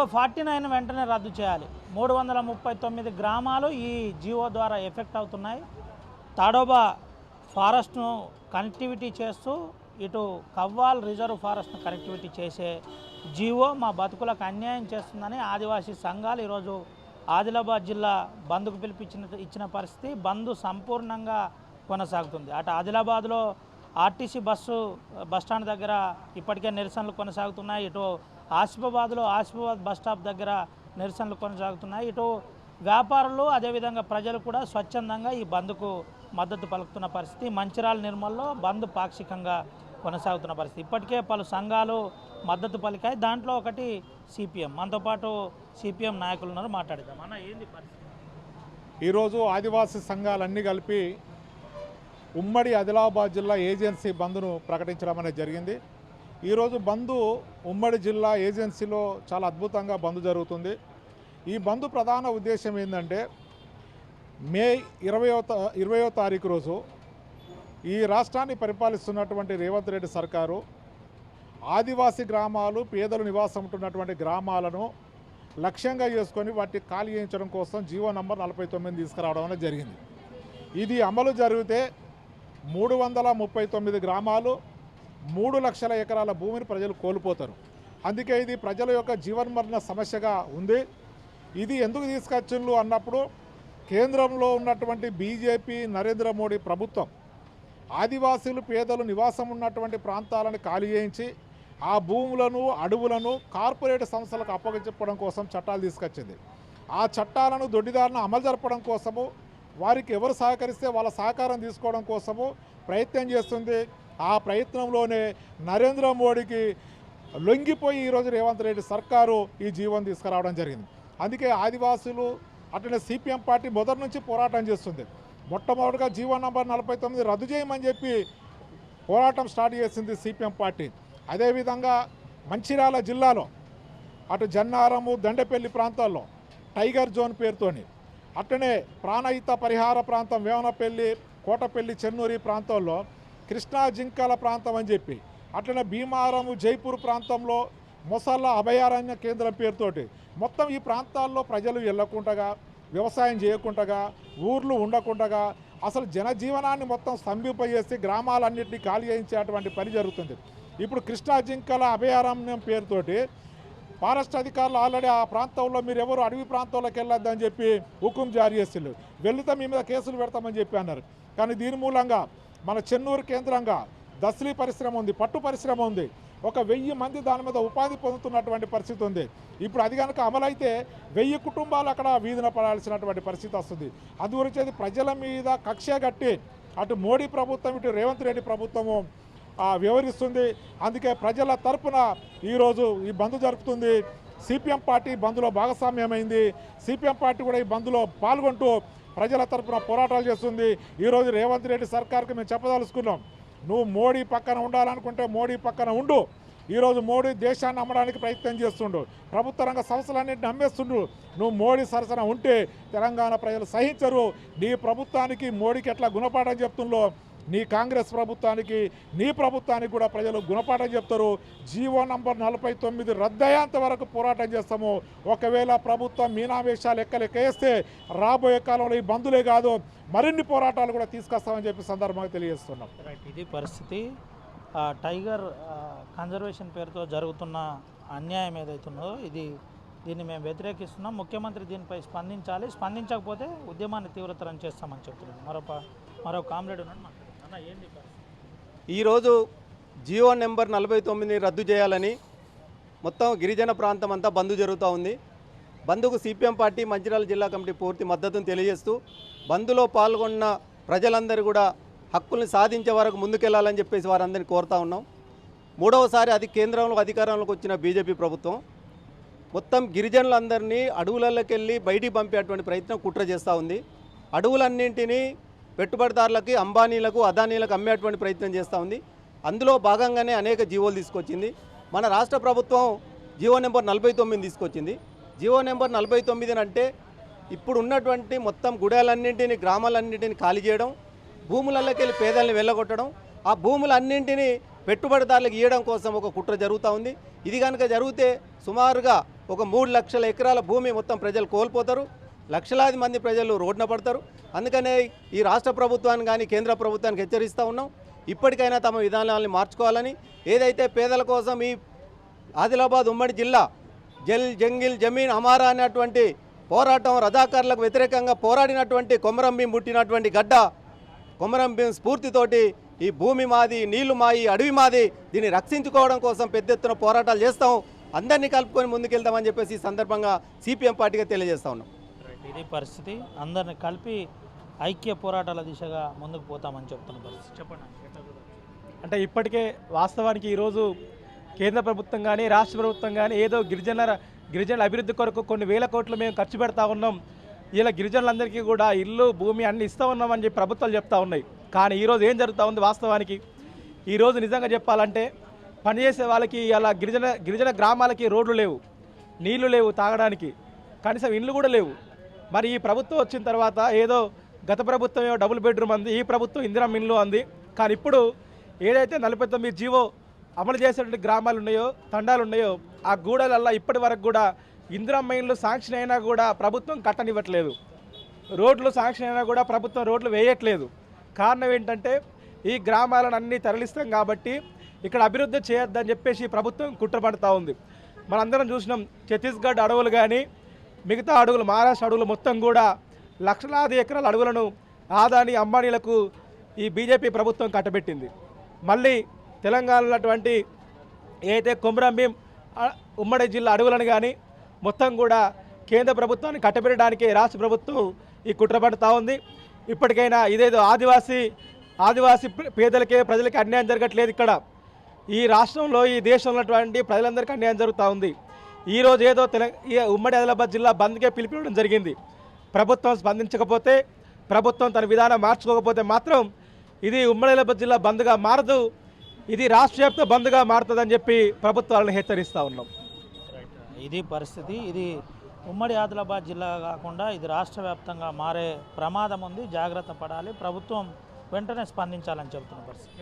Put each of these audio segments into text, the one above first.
GO 49 వెంటనే రద్దు చేయాలి. 339 గ్రామాలు ఈ జీవో ద్వారా ఎఫెక్ట్ అవుతున్నాయి. తాడోబా ఫారెస్ట్ను కనెక్టివిటీ చేస్తూ ఇటు కవ్వాల్ రిజర్వ్ ఫారెస్ట్ను కనెక్టివిటీ చేసే జీవో మా బతుకులకు అన్యాయం చేస్తుందని ఆదివాసీ సంఘాలు ఈరోజు ఆదిలాబాద్ జిల్లా బంద్కు ఇచ్చిన పరిస్థితి. బంద్ సంపూర్ణంగా కొనసాగుతుంది. అటు ఆదిలాబాద్లో ఆర్టీసీ బస్టాండ్ దగ్గర ఇప్పటికే నిరసనలు కొనసాగుతున్నాయి. ఇటు ఆసిఫాబాద్ బస్ స్టాప్ దగ్గర నిరసనలు కొనసాగుతున్నాయి. ఇటు వ్యాపారులు అదేవిధంగా ప్రజలు కూడా స్వచ్ఛందంగా ఈ బంద్కు మద్దతు పలుకుతున్న పరిస్థితి. మంచిర్యాల నిర్మల్లో బంద్ పాక్షికంగా కొనసాగుతున్న పరిస్థితి. ఇప్పటికే పలు సంఘాలు మద్దతు పలికాయి. దాంట్లో ఒకటి సిపిఎం. మనతో పాటు సిపిఎం నాయకులు ఉన్నారు, మాట్లాడదాం. అన్న, ఏంది పరిస్థితి? ఈరోజు ఆదివాసీ సంఘాలన్నీ కలిపి ఉమ్మడి ఆదిలాబాద్ జిల్లా ఏజెన్సీ బంద్ను ప్రకటించడం అనేది జరిగింది. ఈరోజు బంద్ ఉమ్మడి జిల్లా ఏజెన్సీలో చాలా అద్భుతంగా బంద్ జరుగుతుంది. ఈ బంద్ ప్రధాన ఉద్దేశం ఏంటంటే మే 20వ తారీఖు రోజు ఈ రాష్ట్రాన్ని పరిపాలిస్తున్నటువంటి రేవంత్ రెడ్డి సర్కారు ఆదివాసీ గ్రామాలు, పేదలు నివాసం ఉంటున్నటువంటి గ్రామాలను లక్ష్యంగా చేసుకొని వాటిని ఖాళీ చేయించడం కోసం జీవో నంబర్ 49 తీసుకురావడం అనేది జరిగింది. ఇది అమలు జరిగితే 339 గ్రామాలు, 3 లక్షల ఎకరాల భూమిని ప్రజలు కోల్పోతారు. అందుకే ఇది ప్రజల యొక్క జీవన్మరణ సమస్యగా ఉంది. ఇది ఎందుకు తీసుకొచ్చిండ్రు అన్నప్పుడు కేంద్రంలో ఉన్నటువంటి బీజేపీ నరేంద్ర మోడీ ప్రభుత్వం ఆదివాసీలు, పేదలు నివాసం ఉన్నటువంటి ప్రాంతాలను ఖాళీ చేయించి ఆ భూములను, అడవులను కార్పొరేట్ సంస్థలకు అప్పగించడం కోసం చట్టాలు తీసుకొచ్చింది. ఆ చట్టాలను దొడ్డిదారిన అమలు జరపడం కోసము, వారికి ఎవరు సహకరిస్తే వాళ్ళ సహకారం తీసుకోవడం కోసము ప్రయత్నం చేస్తుంది. ఆ ప్రయత్నంలోనే నరేంద్ర మోడీకి లొంగిపోయి ఈరోజు రేవంత్ రెడ్డి సర్కారు ఈ జీవోను తీసుకురావడం జరిగింది. అందుకే ఆదివాసులు అట్లనే సిపిఎం పార్టీ మొదటి నుంచి పోరాటం చేస్తుంది. మొట్టమొదటిగా జీవో నంబర్ 49 రద్దు చేయమని చెప్పి పోరాటం స్టార్ట్ చేసింది సిపిఎం పార్టీ. అదేవిధంగా మంచిర్యాల జిల్లాలో అటు జన్నారము, దండపల్లి ప్రాంతాల్లో టైగర్ జోన్ పేరుతోని, అట్లనే ప్రాణహిత పరిహార ప్రాంతం వేవనపల్లి, కోటపల్లి, చెన్నూరి ప్రాంతాల్లో కృష్ణా జింకల ప్రాంతం అని చెప్పి, అట్లనే భీమారము, జైపూర్ ప్రాంతంలో మొసళ్ళ అభయారణ్య కేంద్రం పేరుతోటి మొత్తం ఈ ప్రాంతాల్లో ప్రజలు వెళ్ళకుండగా, వ్యవసాయం చేయకుండగా, ఊర్లు ఉండకుండగా అసలు జనజీవనాన్ని మొత్తం స్తంభింపజేసి గ్రామాలన్నింటినీ ఖాళీ చేయించేటువంటి పని జరుగుతుంది. ఇప్పుడు కృష్ణా జింకల అభయారణ్యం పేరుతోటి ఫారెస్ట్ అధికారులు ఆల్రెడీ ఆ ప్రాంతంలో మీరు ఎవరు అడవి ప్రాంతంలోకి వెళ్ళొద్దని చెప్పి హుకుం జారీ చేస్తున్నారు. వెళితే మీ మీద కేసులు పెడతామని చెప్పి అన్నారు. కానీ దీని మూలంగా మన చెన్నూరు కేంద్రంగా దస్లీ పరిశ్రమ ఉంది, పట్టు పరిశ్రమ ఉంది. 1000 మంది దాని మీద ఉపాధి పొందుతున్నటువంటి పరిస్థితి ఉంది. ఇప్పుడు అది కనుక అమలైతే 1000 కుటుంబాలు అక్కడ వీధిన పడాల్సినటువంటి పరిస్థితి వస్తుంది. అందుగురించి ప్రజల మీద కక్ష కట్టి అటు మోడీ ప్రభుత్వం, ఇటు రేవంత్ రెడ్డి ప్రభుత్వము వ్యవహరిస్తుంది. అందుకే ప్రజల తరపున ఈరోజు ఈ బంద్ జరుపుతుంది. సిపిఎం పార్టీ బంద్లో భాగస్వామ్యమైంది. సిపిఎం పార్టీ కూడా ఈ బంద్లో పాల్గొంటూ ప్రజల తరపున పోరాటాలు చేస్తుంది. ఈరోజు రేవంత్ రెడ్డి సర్కార్కి మేము చెప్పదలుచుకున్నాం, నువ్వు మోడీ పక్కన ఉండాలనుకుంటే మోడీ పక్కన ఉండు. ఈరోజు మోడీ దేశాన్ని అమ్మడానికి ప్రయత్నం చేస్తుండు, ప్రభుత్వ రంగ సంస్థలన్నింటినీ అమ్మేస్తుండ్రు. నువ్వు మోడీ సరసన ఉంటే తెలంగాణ ప్రజలు సహించరు. నీ ప్రభుత్వానికి మోడీకి ఎట్లా గుణపాఠం చెప్తుందో నీ కాంగ్రెస్ ప్రభుత్వానికి, నీ ప్రభుత్వానికి కూడా ప్రజలు గుణపాఠం చెప్తారు. జీవో నంబర్ 49 రద్దయ్యేంత వరకు పోరాటం చేస్తాము. ఒకవేళ ప్రభుత్వం మీనావేశాలు ఎక్కలేకేస్తే రాబోయే కాలంలో ఈ బంధులే కాదు మరిన్ని పోరాటాలు కూడా తీసుకొస్తామని చెప్పి సందర్భంగా తెలియజేస్తున్నాం. ఇది పరిస్థితి. టైగర్ కన్జర్వేషన్ పేరుతో జరుగుతున్న అన్యాయం ఏదైతుందో దీన్ని మేము వ్యతిరేకిస్తున్నాం. ముఖ్యమంత్రి దీనిపై స్పందించాలి. స్పందించకపోతే ఉద్యమాన్ని తీవ్రతరం చేస్తామని చెప్తున్నాం. మరో కామ్రేడ్ ఉన్నాడు. ఏంది ఈరోజు జీవో నెంబర్ 49 రద్దు చేయాలని మొత్తం గిరిజన ప్రాంతం అంతా బంద్ జరుగుతూ ఉంది. బంద్కు సిపిఎం పార్టీ మంచిర్యాల జిల్లా కమిటీ పూర్తి మద్దతును తెలియజేస్తూ బంద్లో పాల్గొన్న ప్రజలందరూ కూడా హక్కుల్ని సాధించే వరకు ముందుకెళ్లాలని చెప్పేసి వారందరినీ కోరుతా ఉన్నాం. మూడవసారి కేంద్రంలో అధికారంలోకి వచ్చిన బీజేపీ ప్రభుత్వం మొత్తం గిరిజనులందరినీ అడవులలోకి వెళ్ళి బయటికి పంపేటువంటి ప్రయత్నం కుట్ర చేస్తూ ఉంది. అడవులన్నింటినీ పెట్టుబడిదారులకి, అంబానీలకు, అదానీలకు అమ్మేటువంటి ప్రయత్నం చేస్తూ ఉంది. అందులో భాగంగానే అనేక జీవోలు తీసుకొచ్చింది. మన రాష్ట్ర ప్రభుత్వం జీవో నెంబర్ 49 తీసుకొచ్చింది. జీవో నెంబర్ 49 అంటే ఇప్పుడు ఉన్నటువంటి మొత్తం గుడాలన్నింటినీ, గ్రామాలన్నింటినీ ఖాళీ చేయడం, భూములలోకి వెళ్ళి పేదల్ని వెళ్ళగొట్టడం, ఆ భూములన్నింటినీ పెట్టుబడిదారులకు ఇవ్వడం కోసం ఒక కుట్ర జరుగుతూ ఉంది. ఇది కనుక జరిగితే సుమారుగా ఒక 3 లక్షల ఎకరాల భూమి మొత్తం ప్రజలు కోల్పోతారు, లక్షలాది మంది ప్రజలు రోడ్డున పడతారు. అందుకనే ఈ రాష్ట్ర ప్రభుత్వాన్ని కానీ కేంద్ర ప్రభుత్వానికి హెచ్చరిస్తూ ఉన్నాం, ఇప్పటికైనా తమ విధానాలను మార్చుకోవాలని. ఏదైతే పేదల కోసం ఈ ఆదిలాబాద్ ఉమ్మడి జిల్లా జల్ జంగిల్ జమీన్ హమారా అనేటువంటి పోరాటం, రజాకారులకు వ్యతిరేకంగా పోరాడినటువంటి కొమరం భీం పుట్టినటువంటి గడ్డ, కొమరం భీం స్ఫూర్తితోటి ఈ భూమి మాది, నీళ్లు మాయి, అడవి మాది, దీన్ని రక్షించుకోవడం కోసం పెద్ద ఎత్తున పోరాటాలు చేస్తాం, అందరినీ కలుపుకొని ముందుకెళ్తామని చెప్పేసి ఈ సందర్భంగా సిపిఎం పార్టీగా తెలియజేస్తా ఉన్నాం. ఇది పరిస్థితి, అందరిని కలిపి ఐక్య పోరాటాల దిశగా ముందుకు పోతామని చెప్తున్న పరిస్థితి. చెప్పండి. అంటే ఇప్పటికే వాస్తవానికి ఈరోజు కేంద్ర ప్రభుత్వం కానీ రాష్ట్ర ప్రభుత్వం కానీ ఏదో గిరిజనుల అభివృద్ధి కొరకు కొన్ని వేల కోట్లు మేము ఖర్చు పెడతా ఉన్నాం, ఇలా గిరిజనులందరికీ కూడా ఇల్లు భూమి అన్ని ఇస్తూ ఉన్నామని చెప్పి ప్రభుత్వాలు చెప్తా ఉన్నాయి. కానీ ఈరోజు ఏం జరుగుతూ ఉంది వాస్తవానికి? ఈరోజు నిజంగా చెప్పాలంటే పనిచేసే వాళ్ళకి ఇలా గిరిజన గ్రామాలకి రోడ్లు లేవు, నీళ్లు లేవు తాగడానికి, కనీసం ఇండ్లు కూడా లేవు. మరి ఈ ప్రభుత్వం వచ్చిన తర్వాత ఏదో గత ప్రభుత్వం ఏమో డబుల్ బెడ్రూమ్ అంది, ఈ ప్రభుత్వం ఇందిరా ఇల్లు అంది. కానీ ఇప్పుడు ఏదైతే 49 జీవో అమలు చేసేటువంటి గ్రామాలు ఉన్నాయో, తండాలు ఉన్నాయో, ఆ గూడలల్లో ఇప్పటి వరకు కూడా ఇందిరా ఇల్లు శాంక్షన్ అయినా కూడా ప్రభుత్వం కట్టనివ్వట్లేదు, రోడ్లు శాంక్షన్ అయినా కూడా ప్రభుత్వం రోడ్లు వేయట్లేదు. కారణం ఏంటంటే ఈ గ్రామాలను అన్నీ తరలిస్తాం కాబట్టి ఇక్కడ అభివృద్ధి చేయొద్దని చెప్పేసి ప్రభుత్వం కుట్రపడుతూ ఉంది. మనందరం చూసినాం, ఛత్తీస్గఢ్ అడవులు కానీ మిగతా అడవులు, మహారాష్ట్ర అడవులు మొత్తం కూడా లక్షలాది ఎకరాల అడవులను ఆదాని అంబానీలకు ఈ బీజేపీ ప్రభుత్వం కట్టబెట్టింది. మళ్ళీ తెలంగాణలో అటువంటి ఏదైతే కొమరం భీం ఉమ్మడి జిల్లా అడవులను కానీ మొత్తం కూడా కేంద్ర ప్రభుత్వాన్ని కట్టబెట్టడానికి రాష్ట్ర ప్రభుత్వం ఈ కుట్రపడుతూ ఉంది. ఇప్పటికైనా ఇదేదో ఆదివాసీ పేదలకే ప్రజలకి అన్యాయం జరగట్లేదు, ఇక్కడ ఈ రాష్ట్రంలో ఈ దేశంలో ఉన్నటువంటి ప్రజలందరికీ అన్యాయం జరుగుతూ ఉంది. ఈరోజు ఏదో ఈ ఉమ్మడి ఆదిలాబాద్ జిల్లా బంద్కే పిలిపివ్వడం జరిగింది. ప్రభుత్వం స్పందించకపోతే, ప్రభుత్వం తన విధానం మార్చుకోకపోతే మాత్రం ఇది ఉమ్మడి ఆదిలాబాద్ జిల్లా బంద్గా మారదు, ఇది రాష్ట్రవ్యాప్త బంద్గా మారుతుందని చెప్పి ప్రభుత్వాలను హెచ్చరిస్తూ ఉన్నాం. ఇది పరిస్థితి. ఇది ఉమ్మడి ఆదిలాబాద్ జిల్లా కాకుండా ఇది రాష్ట్ర వ్యాప్తంగా మారే ప్రమాదం ఉంది, జాగ్రత్త పడాలి, ప్రభుత్వం వెంటనే స్పందించాలని చెబుతున్న పరిస్థితి.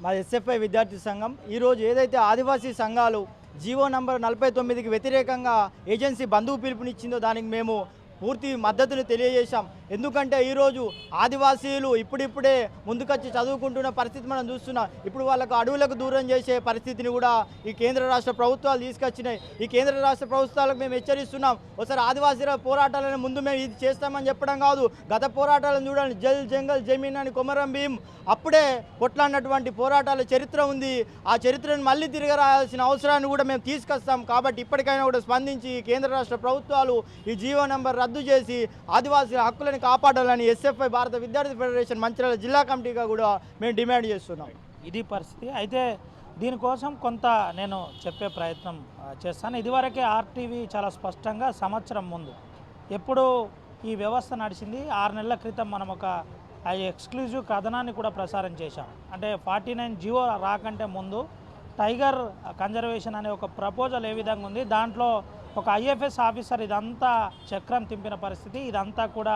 మా ఎస్ఎఫ్ఐ విద్యార్థి సంఘం ఈరోజు ఏదైతే ఆదివాసీ సంఘాలు జీవో నంబర్ 49కి వ్యతిరేకంగా ఏజెన్సీ బంధువు పిలుపునిచ్చిందో దానికి మేము పూర్తి మద్దతును తెలియజేశాం. ఎందుకంటే ఈరోజు ఆదివాసీలు ఇప్పుడిప్పుడే ముందుకొచ్చి చదువుకుంటున్న పరిస్థితి మనం చూస్తున్నాం. ఇప్పుడు వాళ్ళకు అడవులకు దూరం చేసే పరిస్థితిని కూడా ఈ కేంద్ర రాష్ట్ర ప్రభుత్వాలు తీసుకొచ్చినాయి. ఈ కేంద్ర రాష్ట్ర ప్రభుత్వాలకు మేము హెచ్చరిస్తున్నాం, ఒకసారి ఆదివాసీల పోరాటాలను ముందు మేము ఇది చేస్తామని చెప్పడం కాదు, గత పోరాటాలను చూడండి, జల్ జంగల్ జమీన్ అని కొమరం భీం అప్పుడే కొట్లాడినటువంటి పోరాటాల చరిత్ర ఉంది. ఆ చరిత్రను మళ్ళీ తిరిగి రాయాల్సిన అవసరాన్ని కూడా మేము తీసుకొస్తాం. కాబట్టి ఇప్పటికైనా కూడా స్పందించి కేంద్ర రాష్ట్ర ప్రభుత్వాలు ఈ జీవో నంబర్ రద్దు చేసి ఆదివాసీల హక్కులను కాపాడాలని ఎస్ఎఫ్ఐ భారత విద్యార్థి ఫెడరేషన్ మంచిర్యాల జిల్లా కమిటీగా కూడా మేము డిమాండ్ చేస్తున్నాం. ఇది పరిస్థితి. అయితే దీనికోసం కొంత నేను చెప్పే ప్రయత్నం చేస్తాను. ఇదివరకే ఆర్టీవీ చాలా స్పష్టంగా సంవత్సరం ముందు ఎప్పుడు ఈ వ్యవస్థ నడిచింది, 6 నెలల క్రితం మనం ఒక ఎక్స్క్లూజివ్ కథనాన్ని కూడా ప్రసారం చేశాం. అంటే 49 జీవో రాకంటే ముందు టైగర్ కన్జర్వేషన్ అనే ఒక ప్రపోజల్ ఏ విధంగా ఉంది, దాంట్లో ఒక ఐఎఫ్ఎస్ ఆఫీసర్ ఇదంతా చక్రం తింపిన పరిస్థితి, ఇదంతా కూడా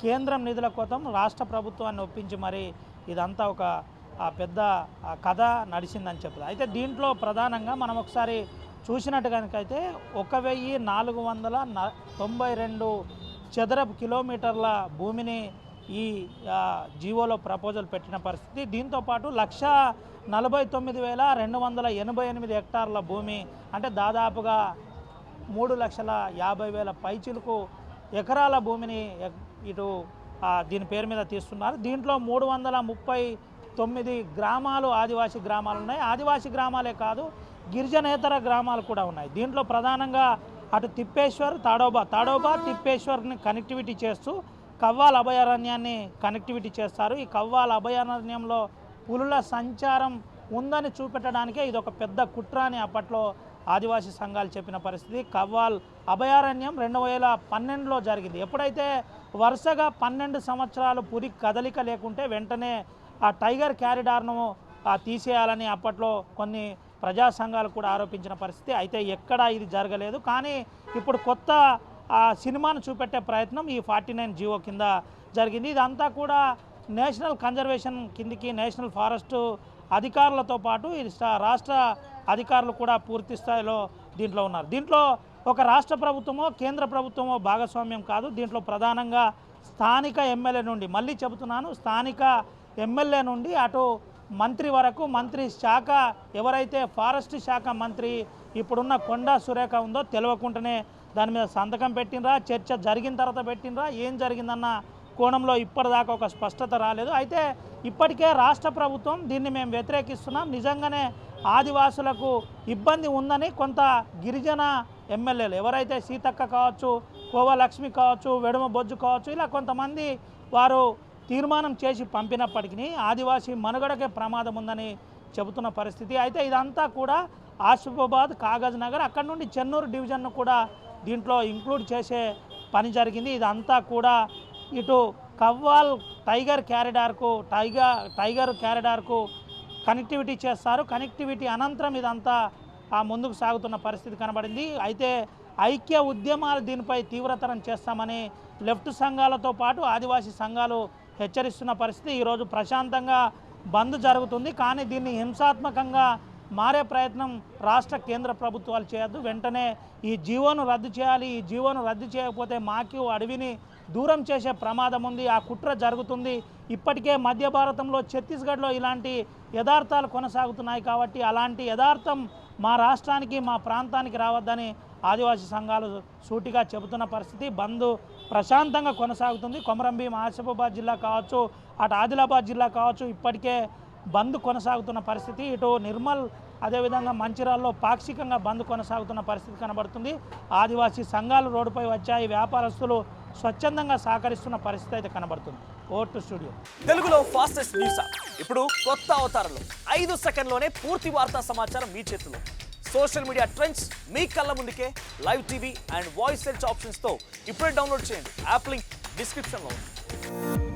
కేంద్రం నిధుల కోసం రాష్ట్ర ప్రభుత్వాన్ని ఒప్పించి మరి ఇదంతా ఒక పెద్ద కథ నడిచిందని చెప్తుంది. అయితే దీంట్లో ప్రధానంగా మనం ఒకసారి చూసినట్టు కనుకైతే 1492 చదరపు కిలోమీటర్ల భూమిని ఈ జీవోలో ప్రపోజల్ పెట్టిన పరిస్థితి. దీంతోపాటు 1,49,288 హెక్టార్ల భూమి, అంటే దాదాపుగా 3,50,000 పైచిలకు ఎకరాల భూమిని ఇటు దీని పేరు మీద తీస్తున్నారు. దీంట్లో 339 గ్రామాలు ఆదివాసీ గ్రామాలు ఉన్నాయి. ఆదివాసీ గ్రామాలే కాదు, గిరిజనేతర గ్రామాలు కూడా ఉన్నాయి. దీంట్లో ప్రధానంగా అటు తిప్పేశ్వర్, తాడోబా తిప్పేశ్వర్ని కనెక్టివిటీ చేస్తూ కవ్వాల్ అభయారణ్యాన్ని కనెక్టివిటీ చేస్తారు. ఈ కవ్వాల్ అభయారణ్యంలో పులుల సంచారం ఉందని చూపెట్టడానికే ఇది ఒక పెద్ద కుట్ర అని అప్పట్లో ఆదివాసీ సంఘాలు చెప్పిన పరిస్థితి. కవ్వాల్ అభయారణ్యం 2012లో జరిగింది. ఎప్పుడైతే వరుసగా 12 సంవత్సరాలు పురి కదలిక లేకుంటే వెంటనే ఆ టైగర్ క్యారిడార్ను తీసేయాలని అప్పట్లో కొన్ని ప్రజా సంఘాలు కూడా ఆరోపించిన పరిస్థితి. అయితే ఎక్కడా ఇది జరగలేదు. కానీ ఇప్పుడు కొత్త సినిమాను చూపెట్టే ప్రయత్నం ఈ 49 జీవో కింద జరిగింది. ఇదంతా కూడా నేషనల్ కన్జర్వేషన్ కిందికి నేషనల్ ఫారెస్ట్ అధికారులతో పాటు రాష్ట్ర అధికారులు కూడా పూర్తి స్థాయిలో దీంట్లో ఉన్నారు. దీంట్లో ఒక రాష్ట్ర ప్రభుత్వమో కేంద్ర ప్రభుత్వమో భాగస్వామ్యం కాదు. దీంట్లో ప్రధానంగా స్థానిక ఎమ్మెల్యే నుండి, మళ్ళీ చెబుతున్నాను, స్థానిక ఎమ్మెల్యే నుండి అటు మంత్రి వరకు, మంత్రి శాఖ ఎవరైతే ఫారెస్ట్ శాఖ మంత్రి ఇప్పుడున్న కొండా సురేఖ ఉందో తెలియకుండానే దాని మీద సంతకం పెట్టినరా, చర్చ జరిగిన తర్వాత పెట్టినరా, ఏం జరిగిందన్న కోణంలో ఇప్పటిదాకా ఒక స్పష్టత రాలేదు. అయితే ఇప్పటికే రాష్ట్ర ప్రభుత్వం దీన్ని మేము వ్యతిరేకిస్తున్నాం, నిజంగానే ఆదివాసులకు ఇబ్బంది ఉందని కొంత గిరిజన ఎమ్మెల్యేలు ఎవరైతే సీతక్క కావచ్చు, కోవలక్ష్మి కావచ్చు, వెడుమ బొజ్జు కావచ్చు, ఇలా కొంతమంది వారు తీర్మానం చేసి పంపినప్పటికీ ఆదివాసీ మనుగడకే ప్రమాదం ఉందని చెబుతున్న పరిస్థితి. అయితే ఇదంతా కూడా ఆసిఫాబాద్, కాగజ్ నగర్, అక్కడ నుండి చెన్నూరు డివిజన్ను కూడా దీంట్లో ఇంక్లూడ్ చేసే పని జరిగింది. ఇదంతా కూడా ఇటు కవ్వాల్ టైగర్ క్యారిడార్కు కనెక్టివిటీ చేస్తారు. కనెక్టివిటీ అనంతరం ఇదంతా ముందుకు సాగుతున్న పరిస్థితి కనబడింది. అయితే ఐక్య ఉద్యమాలు దీనిపై తీవ్రతరం చేస్తామని లెఫ్ట్ సంఘాలతో పాటు ఆదివాసీ సంఘాలు హెచ్చరిస్తున్న పరిస్థితి. ఈరోజు ప్రశాంతంగా బంద్ జరుగుతుంది, కానీ దీన్ని హింసాత్మకంగా మారే ప్రయత్నం రాష్ట్ర కేంద్ర ప్రభుత్వాలు చేయొద్దు. వెంటనే ఈ జీవోను రద్దు చేయాలి. ఈ జీవోను రద్దు చేయకపోతే మాకు అడవిని దూరం చేసే ప్రమాదం ఉంది. ఆ కుట్ర జరుగుతుంది. ఇప్పటికే మధ్య భారతంలో ఛత్తీస్గఢ్లో ఇలాంటి యథార్థాలు కొనసాగుతున్నాయి. కాబట్టి అలాంటి యథార్థం మా రాష్ట్రానికి, మా ప్రాంతానికి రావద్దని ఆదివాసీ సంఘాలు సూటిగా చెబుతున్న పరిస్థితి. బంద్ ప్రశాంతంగా కొనసాగుతుంది. కొమరంభీం, ఆసిఫాబాద్ జిల్లా కావచ్చు, అటు ఆదిలాబాద్ జిల్లా కావచ్చు, ఇప్పటికే బంద్ కొనసాగుతున్న పరిస్థితి. ఇటు నిర్మల్, అదేవిధంగా మంచిర్యాలలో పాక్షికంగా బంద్ కొనసాగుతున్న పరిస్థితి కనబడుతుంది. ఆదివాసీ సంఘాలు రోడ్డుపై వచ్చాయి, వ్యాపారస్తులు స్వచ్ఛందంగా సహకరిస్తున్న పరిస్థితి అయితే కనబడుతుంది. Over to studio. తెలుగులో ఫాస్టెస్ట్ న్యూస్ ఇప్పుడు కొత్త అవతారంలో 5 సెకండ్లోనే పూర్తి వార్తా సమాచారం మీ చేతిలో. సోషల్ మీడియా ట్రెండ్స్ మీ కళ్ళ ముందుకే live TV and voice search ఆప్షన్స్తో ఇప్పుడే డౌన్లోడ్ చేయండి. యాప్ లింక్ డిస్క్రిప్షన్లో ఉంది.